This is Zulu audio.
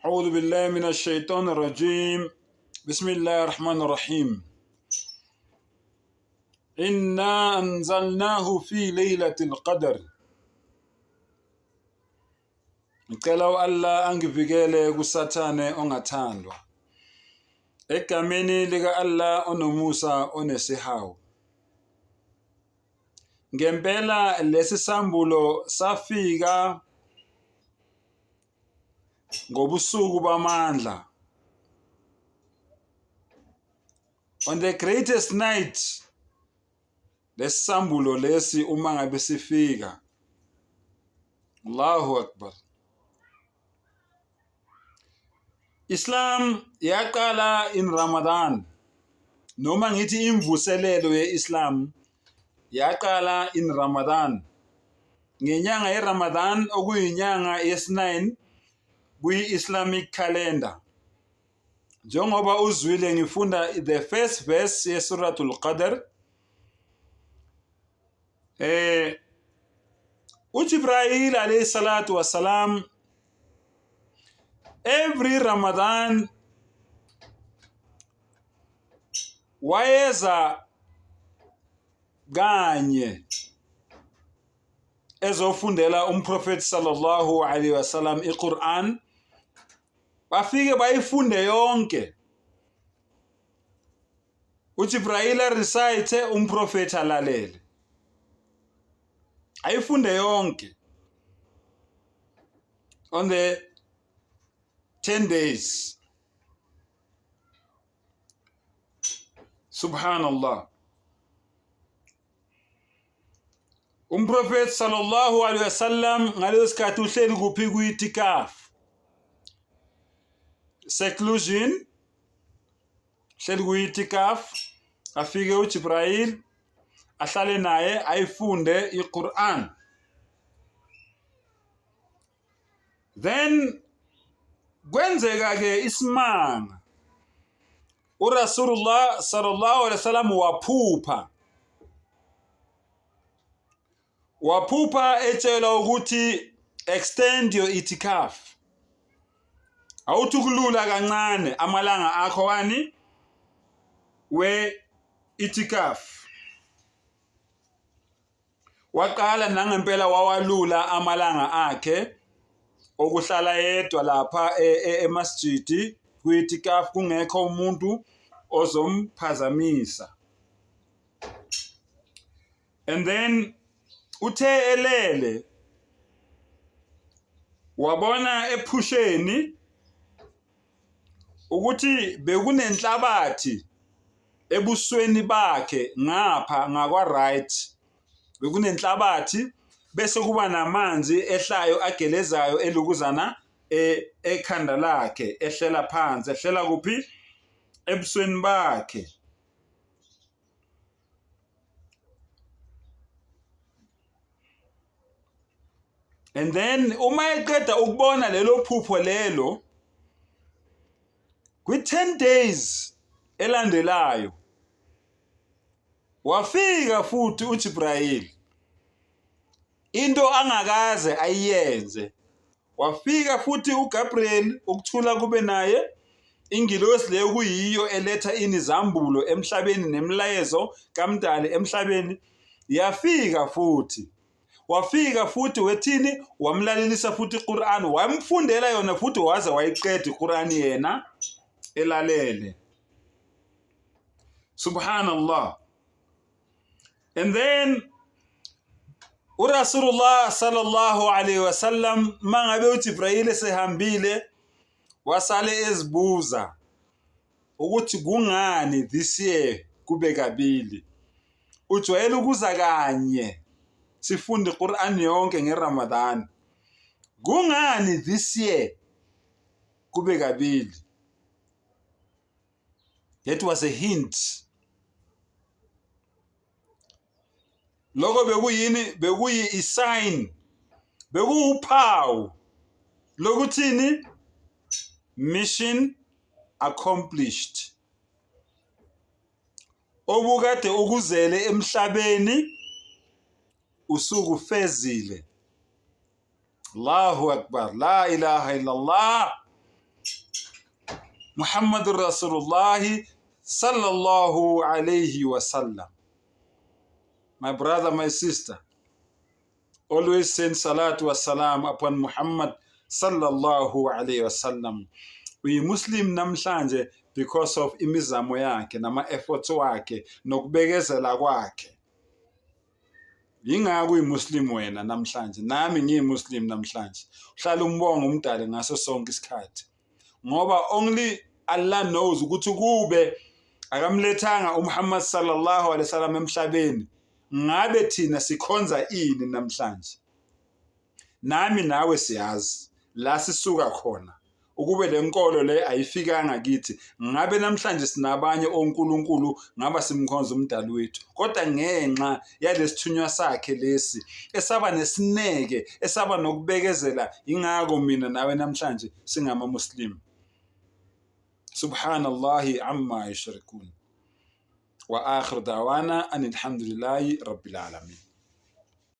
أعوذ بالله من الشيطان الرجيم بسم الله الرحمن الرحيم إنا أنزلناه في ليلة القدر Ngicela Allah angivikele kusathane ongathandwa egameni lika Allah onomusa onesihawu. Ngempela lesi sambulo safika ngobusuku bamandla. On the greatest night lesambulo lesi uma ngabe sifika. Allahu Akbar. Islam yaqala in Ramadan. Noma ngithi imvuselelo ye-Islam yaqala in Ramadan. Ngenyanga ye-Ramadan okuyinyanga yesi-9 kwi-Islamic calendar. Njengoba uzwile ngifunda the first verse yeSuratul Qadr. uJibrayil alayhi salatu wasalam every Ramadan wayeza kanye ezofundela umprofeti sallallahu alayhi wasallam iQuran. Bafike bayifunde yonke. uJibrayil recite umprofeti alalele. Ayifunde yonke. On the 10 days. Subhanallah. Umprofeti sallallahu alayhi wasallam ngaleso sikhathi uhleli kuphi ku-itikaf. Seclusion. Uhleli ku-itikaf. Afike uJibrayil ahlale naye ayifunde iQuran. Then kwenzeka ke isimanga. uRasulullah sallallahu alaihi wasallam waphupha etshela ukuthi extend your itikaf. Awuthukulula kancane amalanga akho wani we itikaf. Waqala nangempela wawalula amalanga akhe okuhlala yedwa lapha emasjidi kwi-itikaf kungekho umuntu ozomphazamisa. And then uthe elele wabona ephusheni ukuthi bekunenhlabathi ebusweni bakhe ngapha ngakwa right. Bekunenhlabathi bese kuba namanzi ehlayo agelezayo elukuzana ekhanda lakhe ehlela phansi ehlela kuphi ebusweni bakhe. And then uma eqeda ukubona lelo phupho lelo kwi-10 days elandelayo wafika futhi uJibrayil into angakaze ayiyenze. Wafika futhi uGabriel ukuthula kube naye ingilosi leyo kuyiyo eletha inizambulo emhlabeni nemlayezo kaMdali emhlabeni. Yafika futhi wethini wamlalelisa futhi iQuran wamfundela yona futhi waze wayiqeda iQuran yena elalele. Subhanallah. And then uRasulullah sallallahu alayhi wasallam mangabe uJibrayil sehambile wasale ezibuza ukuthi kungani this year kube kabili. Ujwayele ukuza kanye sifunde iQuran yonke ngeRamadan. Kungani this year kube kabili? That was a hint. Lokho bekuyi isign, bekuwuphawu lokuthini mission accomplished. Obukade ukuzele emhlabeni usuku fezile. Allahu Akbar, la ilaha illallah. Muhammadur Rasulullah sallallahu alayhi wasallam. My brother, my sister, always send salatu wa salam upon Muhammad sallallahu alayhi wasallam. Uyi-Muslim namhlanje because of imizamo yakhe nama-efforts wakhe nokubekezela kwakhe. Yingakho uyi-Muslim wena namhlanje, nami ngiyi-Muslim namhlanje. Uhlala umbonga umdali ngaso sonke isikhathi. Ngoba only Allah knows ukuthi kube akamlethanga uMuhammad sallallahu alaihi wasallam emhlabeni, ngabe thina sikhonza ini namhlanje. Nami nawe siyazi la sisuka khona, ukube lenkolo le ayifikanga kithi, ngabe namhlanje sinabanye onkulunkulu ngaba simkhonza umdali wethu. Kodwa ngenxa yalesithunywa sakhe lesi esaba nesineke, esaba nokubekezela, ingako mina nawe namhlanje singama Muslim. Subhanallahi amma yushrikun. Wa akhiru da'wana anil hamdulillahi rabbil alamin.